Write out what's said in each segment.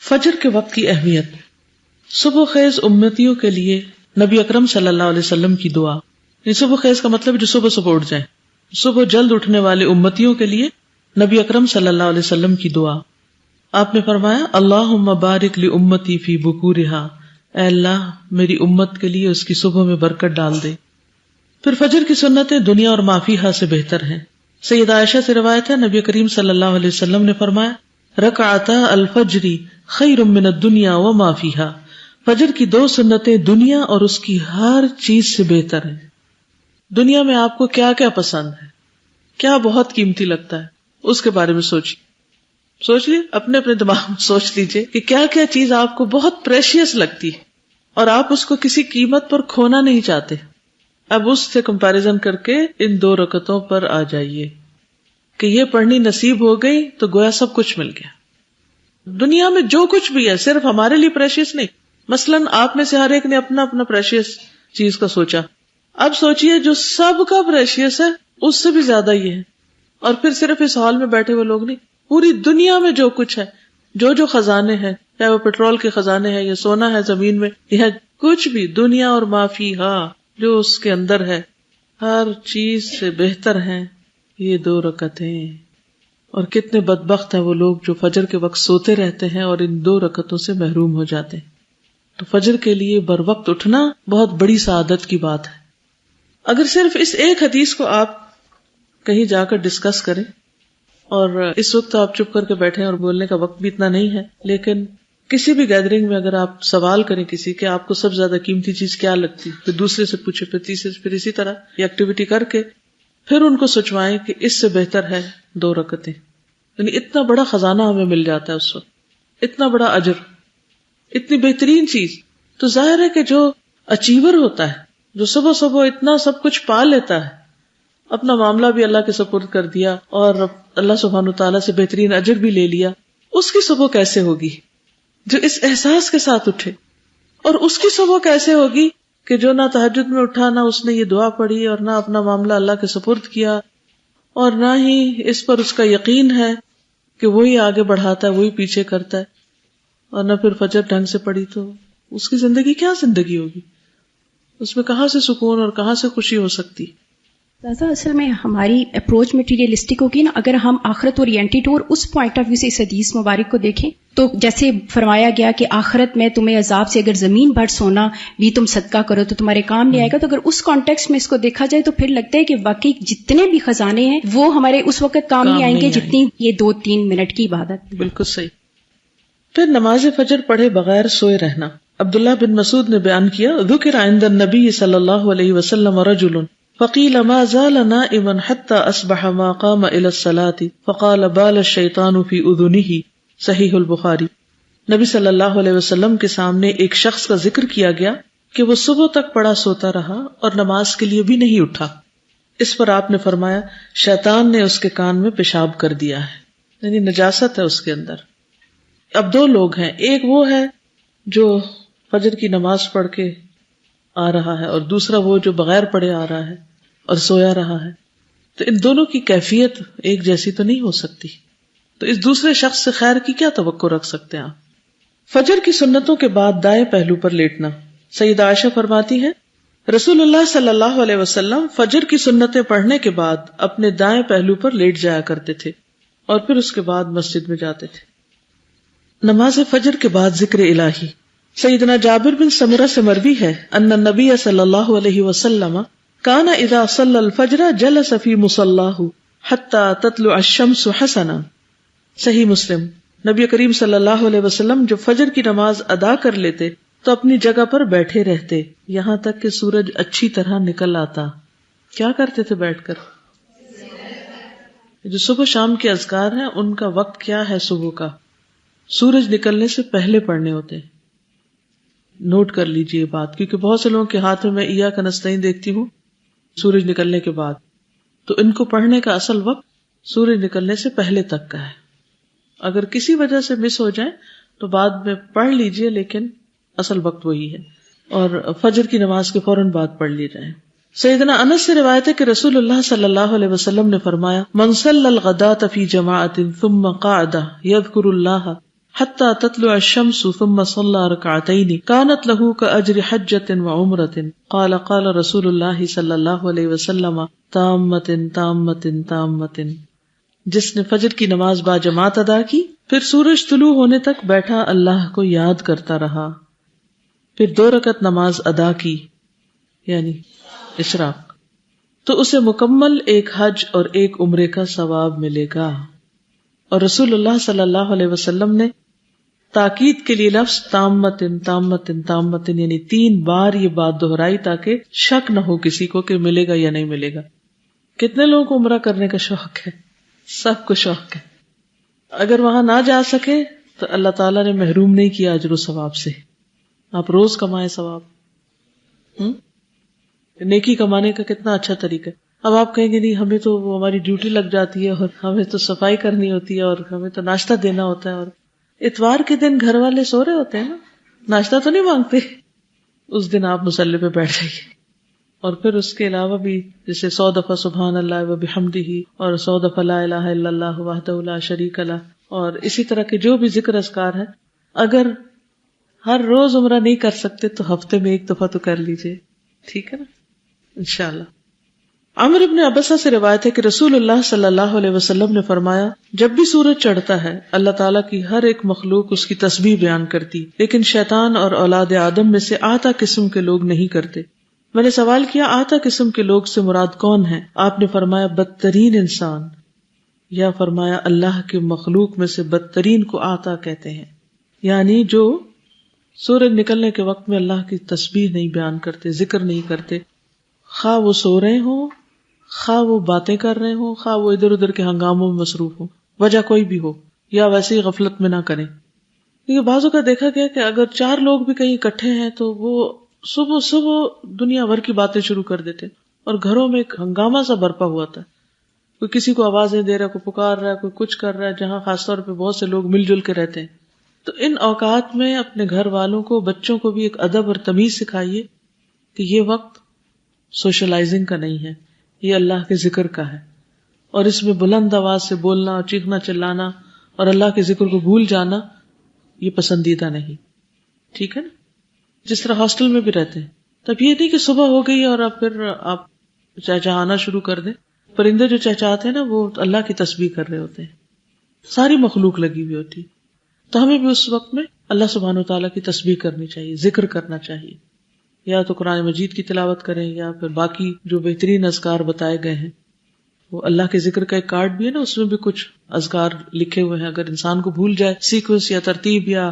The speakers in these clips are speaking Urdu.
فجر کے وقت کی اہمیت. صبح خیز امتیوں کے لیے نبی اکرم صلی اللہ علیہ وسلم کی دعا. یہ صبح خیز کا مطلب جو صبح صبح اٹھ جائیں. صبح جلد اٹھنے والے امتیوں کے لیے نبی اکرم صلی اللہ علیہ وسلم کی دعا. آپ نے فرمایا اللہم بارک لامتی فی بکورہا، اے اللہ میری امت کے لیے اس کی صبح میں برکت ڈال دے. پھر فجر کی سنتیں دنیا اور ما فیہا سے بہتر ہیں. سیدہ عائشہ سے روایت ہے نبی کریم صلی اللہ علیہ وسلم نے فرمایا رکعتا الفجر خیر من الدنیا وما فیہا، فجر کی 2 سنتیں دنیا اور اس کی ہر چیز سے بہتر ہیں. دنیا میں آپ کو کیا کیا پسند ہے، کیا بہت قیمتی لگتا ہے، اس کے بارے میں سوچ لیے، اپنے دماغ میں سوچ لیجئے کہ کیا کیا چیز آپ کو بہت پریشیس لگتی ہے اور آپ اس کو کسی قیمت پر کھونا نہیں چاہتے. اب اس سے کمپیریزن کر کے ان 2 رکعتوں پر آ جائیے کہ یہ پڑھنی نصیب ہو گئی تو گویا سب کچھ مل گیا. دنیا میں جو کچھ بھی ہے صرف ہمارے لیے پریشیس نہیں. مثلاً آپ میں سے ہر ایک نے اپنا اپنا پریشیس چیز کا سوچا. اب سوچئے جو سب کا پریشیس ہے اس سے بھی زیادہ یہ ہے. اور پھر صرف اس ہال میں بیٹھے ہوئے لوگ نہیں، پوری دنیا میں جو کچھ ہے، جو خزانے ہیں، چاہے وہ پیٹرول کے خزانے ہیں یا سونا ہے زمین میں یا کچھ بھی، دنیا اور ما فیہا جو اس کے اندر ہے، ہر چیز سے بہتر ہیں یہ 2 رکعتیں. اور کتنے بدبخت ہیں وہ لوگ جو فجر کے وقت سوتے رہتے ہیں اور ان 2 رکعتوں سے محروم ہو جاتے ہیں. تو فجر کے لیے بر وقت اٹھنا بہت بڑی سعادت کی بات ہے. اگر صرف اس ایک حدیث کو آپ کہیں جا کر ڈسکس کریں، اور اس وقت آپ چپ کر کے بیٹھے اور بولنے کا وقت بھی اتنا نہیں ہے، لیکن کسی بھی گیدرنگ میں اگر آپ سوال کریں کسی کہ آپ کو سب سے زیادہ قیمتی چیز کیا لگتی، پھر دوسرے سے پوچھے، پھر تیسرے سے، پھر اسی طرح یہ ایکٹیویٹی کر کے پھر ان کو سوچوائیں کہ اس سے بہتر ہے 2 رکعتیں. یعنی اتنا بڑا خزانہ ہمیں مل جاتا ہے اس وقت، اتنا بڑا اجر، اتنی بہترین چیز. تو ظاہر ہے کہ جو اچیور ہوتا ہے، جو صبح صبح اتنا سب کچھ پا لیتا ہے، اپنا معاملہ بھی اللہ کے سپرد کر دیا اور اللہ سبحانہ تعالیٰ سے بہترین اجر بھی لے لیا، اس کی صبح کیسے ہوگی جو اس احساس کے ساتھ اٹھے؟ اور اس کی صبح کیسے ہوگی کہ جو نہ تہجد میں اٹھا، نہ اس نے یہ دعا پڑھی اور نہ اپنا معاملہ اللہ کے سپرد کیا، اور نہ ہی اس پر اس کا یقین ہے کہ وہی آگے بڑھاتا ہے، وہی پیچھے کرتا ہے، اور نہ پھر فجر ڈھنگ سے پڑھی، تو اس کی زندگی کیا زندگی ہوگی؟ اس میں کہاں سے سکون اور کہاں سے خوشی ہو سکتی؟ اصل میں ہماری اپروچ مٹیریلسٹک ہوگی نا. اگر ہم آخرت اورینٹڈ اور اس پوائنٹ آف ویو سے اس حدیث مبارک کو دیکھیں تو جیسے فرمایا گیا کہ آخرت میں تمہیں عذاب سے اگر زمین بھر سونا بھی تم صدقہ کرو تو تمہارے کام نہیں آئے گا. تو اگر اس کانٹیکسٹ میں اس کو دیکھا جائے تو پھر لگتا ہے کہ واقعی جتنے بھی خزانے ہیں وہ ہمارے اس وقت کام نہیں آئیں گے جتنی یہ 2-3 منٹ کی عبادت. بالکل صحیح. پھر نماز فجر پڑھے بغیر سوئے رہنا. عبداللہ بن مسعود نے بیان کیا ذکر عند النبی صلی اللہ علیہ وسلم رجل فقیل ما زال نائما حتى اصبح ما قام الى الصلاة فقال بال الشیطان فی اذنه. صحیح البخاری. نبی صلی اللہ علیہ وسلم کے سامنے ایک شخص کا ذکر کیا گیا کہ وہ صبح تک پڑا سوتا رہا اور نماز کے لیے بھی نہیں اٹھا. اس پر آپ نے فرمایا شیطان نے اس کے کان میں پیشاب کر دیا ہے، یعنی نجاست ہے اس کے اندر. اب 2 لوگ ہیں، ایک وہ ہے جو فجر کی نماز پڑھ کے آ رہا ہے اور دوسرا وہ جو بغیر پڑھے آ رہا ہے اور سویا رہا ہے. تو ان دونوں کی کیفیت ایک جیسی تو نہیں ہو سکتی. تو اس دوسرے شخص سے خیر کی کیا توقع رکھ سکتے ہیں آپ؟ فجر کی سنتوں کے بعد دائیں پہلو پر لیٹنا. سیدہ عائشہ فرماتی ہے رسول اللہ صلی اللہ علیہ وسلم فجر کی سنتیں پڑھنے کے بعد اپنے دائیں پہلو پر لیٹ جایا کرتے تھے اور پھر اس کے بعد مسجد میں جاتے تھے. نماز فجر کے بعد ذکر الہی. سیدنا جابر بن سمرہ سے مروی ہے ان النبی صلی اللہ علیہ وسلم کان اذا صلی الفجر جلس فی مصلاہ حتی تطلع الشمس حسنا. صحیح مسلم. نبی کریم صلی اللہ علیہ وسلم جو فجر کی نماز ادا کر لیتے تو اپنی جگہ پر بیٹھے رہتے یہاں تک کہ سورج اچھی طرح نکل آتا. کیا کرتے تھے بیٹھ کر؟ جو صبح شام کے اذکار ہیں ان کا وقت کیا ہے؟ صبح کا سورج نکلنے سے پہلے پڑھنے ہوتے. نوٹ کر لیجئے بات، کیونکہ بہت سے لوگوں کے ہاتھ میں ایاک نستعین دیکھتی ہوں سورج نکلنے کے بعد. تو ان کو پڑھنے کا اصل وقت سورج نکلنے سے پہلے تک کا ہے. اگر کسی وجہ سے مس ہو جائے تو بعد میں پڑھ لیجئے، لیکن اصل وقت وہی ہے، اور فجر کی نماز کے فوراً بعد پڑھ لی جائے. سیدنا انس سے روایت ہے کہ رسول اللہ صلی اللہ علیہ وسلم نے فرمایا من صلی الغداۃ فی جماعۃ ثم قعد یذکر اللہ حتى تطلع الشمس ثم صلى ركعتين كانت له كأجر حجة وعمرة قال قال رسول الله صلى الله عليه وسلم تامة تامة تامة. جس نے فجر کی نماز با جماعت ادا کی پھر سورج طلوع ہونے تک بیٹھا اللہ کو یاد کرتا رہا، پھر 2 رکعت نماز ادا کی یعنی اشراق، تو اسے مکمل ایک حج اور ایک عمرے کا ثواب ملے گا. اور رسول اللہ صلی اللہ علیہ وسلم نے تاکید کے لیے لفظ تامتن تامتن تامتن یعنی 3 بار یہ بات دہرائی تاکہ شک نہ ہو کسی کو کہ ملے گا یا نہیں ملے گا. کتنے لوگوں کو عمرہ کرنے کا شوق ہے؟ سب کو شوق ہے. اگر وہاں نہ جا سکے تو اللہ تعالیٰ نے محروم نہیں کیا اجر و ثواب سے. آپ روز کمائیں ثواب. نیکی کمانے کا کتنا اچھا طریقہ ہے. اب آپ کہیں گے نہیں ہمیں تو وہ ہماری ڈیوٹی لگ جاتی ہے اور ہمیں تو صفائی کرنی ہوتی ہے اور ہمیں تو ناشتہ دینا ہوتا ہے، اور اتوار کے دن گھر والے سو رہے ہوتے ہیں نا، ناشتہ تو نہیں مانگتے. اس دن آپ مصلی پہ بیٹھ جائیے. اور پھر اس کے علاوہ بھی جیسے 100 دفعہ سبحان اللہ و بحمدہ اور 100 دفعہ لا الہ الا اللہ وحدہ لا شریک لہ، اور اسی طرح کے جو بھی ذکر اذکار ہے. اگر ہر روز عمرہ نہیں کر سکتے تو ہفتے میں 1 دفعہ تو کر لیجئے، ٹھیک ہے نا، انشاءاللہ. عمرو ابن عبسہ سے روایت ہے کہ رسول اللہ صلی اللہ علیہ وسلم نے فرمایا جب بھی سورج چڑھتا ہے اللہ تعالیٰ کی ہر ایک مخلوق اس کی تسبیح بیان کرتی، لیکن شیطان اور اولاد آدم میں سے آتا قسم کے لوگ نہیں کرتے. میں نے سوال کیا آتا قسم کے لوگ سے مراد کون ہیں؟ آپ نے فرمایا بدترین انسان، یا فرمایا اللہ کے مخلوق میں سے بدترین کو آتا کہتے ہیں، یعنی جو سورج نکلنے کے وقت میں اللہ کی تسبیح نہیں بیان کرتے، ذکر نہیں کرتے، خواہ وہ سو رہے ہوں، خواہ وہ باتیں کر رہے ہوں، خواہ وہ ادھر ادھر کے ہنگاموں میں مصروف ہوں، وجہ کوئی بھی ہو، یا ویسے ہی غفلت میں نہ کریں. کیونکہ بعضوں کا دیکھا گیا کہ اگر 4 لوگ بھی کہیں اکٹھے ہیں تو وہ صبح صبح دنیا بھر کی باتیں شروع کر دیتے اور گھروں میں ایک ہنگامہ سا برپا ہوا تھا. کوئی کسی کو آوازیں دے رہا ہے، کوئی پکار رہا ہے، کوئی کچھ کر رہا ہے، جہاں خاص طور پہ بہت سے لوگ مل جل کے رہتے ہیں. تو ان اوقات میں اپنے گھر والوں کو، بچوں کو بھی ایک ادب اور تمیز سکھائیے کہ یہ وقت سوشلائزنگ کا نہیں ہے، یہ اللہ کے ذکر کا ہے، اور اس میں بلند آواز سے بولنا، چیخنا چلانا اور اللہ کے ذکر کو بھول جانا یہ پسندیدہ نہیں. ٹھیک ہے نا؟ جس طرح ہاسٹل میں بھی رہتے ہیں، تب یہ نہیں کہ صبح ہو گئی اور اب پھر آپ چہچہانا شروع کر دیں. پرندے جو چہچہاتے ہیں نا وہ اللہ کی تسبیح کر رہے ہوتے ہیں، ساری مخلوق لگی ہوئی ہوتی. تو ہمیں بھی اس وقت میں اللہ سبحانہ وتعالیٰ کی تسبیح کرنی چاہیے، ذکر کرنا چاہیے. یا تو قرآن مجید کی تلاوت کریں یا پھر باقی جو بہترین اذکار بتائے گئے ہیں. وہ اللہ کے ذکر کا ایک کارڈ بھی ہے نا، اس میں بھی کچھ اذکار لکھے ہوئے ہیں. اگر انسان کو بھول جائے سیکوینس یا ترتیب یا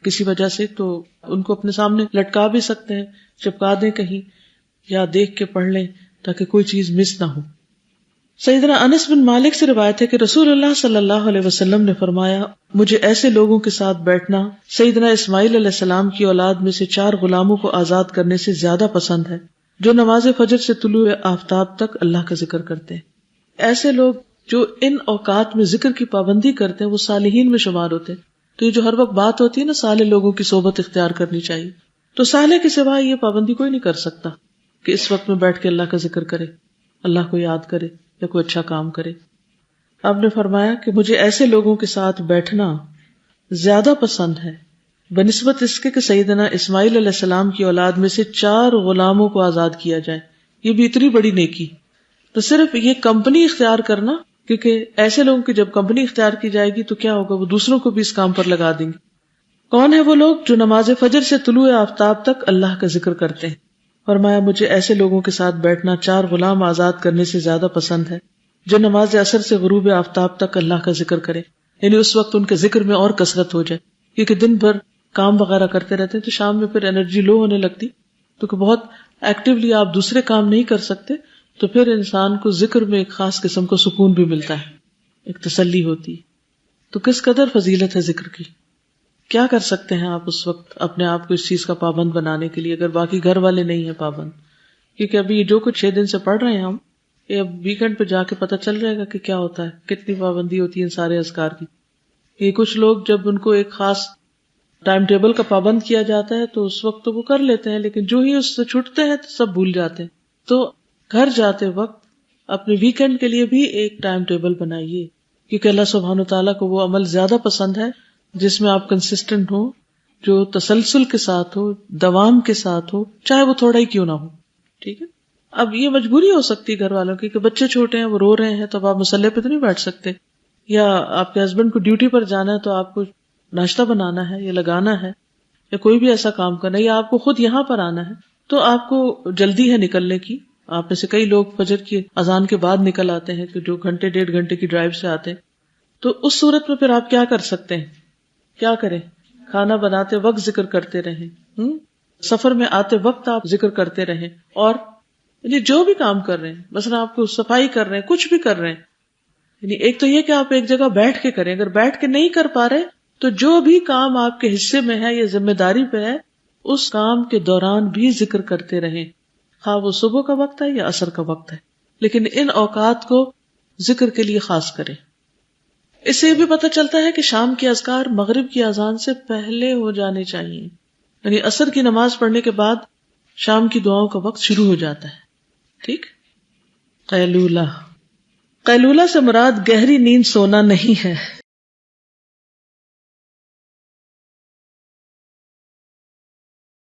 کسی وجہ سے، تو ان کو اپنے سامنے لٹکا بھی سکتے ہیں، چپکا دیں کہیں یا دیکھ کے پڑھ لیں تاکہ کوئی چیز مس نہ ہو. سیدنا انس بن مالک سے روایت ہے کہ رسول اللہ صلی اللہ علیہ وسلم نے فرمایا مجھے ایسے لوگوں کے ساتھ بیٹھنا سیدنا اسماعیل علیہ السلام کی اولاد میں سے 4 غلاموں کو آزاد کرنے سے زیادہ پسند ہے جو نماز فجر سے طلوع آفتاب تک اللہ کا ذکر کرتے ہیں. ایسے لوگ جو ان اوقات میں ذکر کی پابندی کرتے ہیں وہ صالحین میں شمار ہوتے ہیں. تو یہ جو ہر وقت بات ہوتی ہے نا صالح لوگوں کی صحبت اختیار کرنی چاہیے، تو صالح کے سوا یہ پابندی کوئی نہیں کر سکتا کہ اس وقت میں بیٹھ کے اللہ کا ذکر کرے، اللہ کو یاد کرے یا کوئی اچھا کام کرے. آپ نے فرمایا کہ مجھے ایسے لوگوں کے ساتھ بیٹھنا زیادہ پسند ہے بنسبت اس کے کہ سیدنا اسماعیل علیہ السلام کی اولاد میں سے 4 غلاموں کو آزاد کیا جائے. یہ بھی اتنی بڑی نیکی. تو صرف یہ کمپنی اختیار کرنا، کیونکہ ایسے لوگوں کی جب کمپنی اختیار کی جائے گی تو کیا ہوگا، وہ دوسروں کو بھی اس کام پر لگا دیں گے. کون ہے وہ لوگ جو نماز فجر سے طلوع آفتاب تک اللہ کا ذکر کرتے ہیں؟ فرمایا مجھے ایسے لوگوں کے ساتھ بیٹھنا 4 غلام آزاد کرنے سے زیادہ پسند ہے جو نماز عصر سے غروب آفتاب تک اللہ کا ذکر کرے، یعنی اس وقت ان کے ذکر میں اور کثرت ہو جائے. کیونکہ دن بھر کام وغیرہ کرتے رہتے ہیں تو شام میں پھر انرجی لو ہونے لگتی، تو کہ بہت ایکٹیولی آپ دوسرے کام نہیں کر سکتے، تو پھر انسان کو ذکر میں ایک خاص قسم کو سکون بھی ملتا ہے، ایک تسلی ہوتی. تو کس قدر فضیلت ہے ذکر کی. کیا کر سکتے ہیں آپ اس وقت اپنے آپ کو اس چیز کا پابند بنانے کے لیے، اگر باقی گھر والے نہیں ہیں پابند؟ کیونکہ ابھی جو کچھ 6 دن سے پڑھ رہے ہیں ہم، یہ اب ویکنڈ پہ جا کے پتہ چل جائے گا کہ کیا ہوتا ہے، کتنی پابندی ہوتی ہے ان سارے اذکار کی. یہ کچھ لوگ جب ان کو ایک خاص ٹائم ٹیبل کا پابند کیا جاتا ہے تو اس وقت تو وہ کر لیتے ہیں، لیکن جو ہی اس سے چھوٹتے ہیں تو سب بھول جاتے ہیں. تو گھر جاتے وقت اپنے ویکنڈ کے لیے بھی ایک ٹائم ٹیبل بنائیے، کیونکہ اللہ سبحانہ وتعالیٰ کو وہ عمل زیادہ پسند ہے جس میں آپ کنسسٹنٹ ہو، جو تسلسل کے ساتھ ہو، دوام کے ساتھ ہو، چاہے وہ تھوڑا ہی کیوں نہ ہو. ٹھیک ہے. اب یہ مجبوری ہو سکتی ہے گھر والوں کی کہ بچے چھوٹے ہیں، وہ رو رہے ہیں، تو اب آپ مسلح پہ تو نہیں بیٹھ سکتے، یا آپ کے ہسبینڈ کو ڈیوٹی پر جانا ہے تو آپ کو ناشتہ بنانا ہے یا لگانا ہے یا کوئی بھی ایسا کام کرنا ہے، یا آپ کو خود یہاں پر آنا ہے، تو آپ کو جلدی ہے نکلنے کی. آپ میں سے کئی لوگ فجر کی اذان کے بعد نکل آتے ہیں کہ جو گھنٹے 1.5 گھنٹے کی ڈرائیو سے آتے ہیں. تو اس صورت میں پھر آپ کیا کر سکتے ہیں؟ کیا کریں؟ کھانا بناتے وقت ذکر کرتے رہیں، سفر میں آتے وقت آپ ذکر کرتے رہیں، اور یعنی جو بھی کام کر رہے ہیں، مثلا آپ کو صفائی کر رہے ہیں، کچھ بھی کر رہے ہیں، یعنی ایک تو یہ کہ آپ ایک جگہ بیٹھ کے کریں. اگر بیٹھ کے نہیں کر پا رہے تو جو بھی کام آپ کے حصے میں ہے یا ذمہ داری پہ ہے، اس کام کے دوران بھی ذکر کرتے رہیں، خواہ وہ صبح کا وقت ہے یا عصر کا وقت ہے، لیکن ان اوقات کو ذکر کے لیے خاص کریں. اس سے یہ بھی پتہ چلتا ہے کہ شام کے اذکار مغرب کی اذان سے پہلے ہو جانے چاہیے، یعنی عصر کی نماز پڑھنے کے بعد شام کی دعاؤں کا وقت شروع ہو جاتا ہے. ٹھیک. قیلولہ، قیلولہ سے مراد گہری نیند سونا نہیں ہے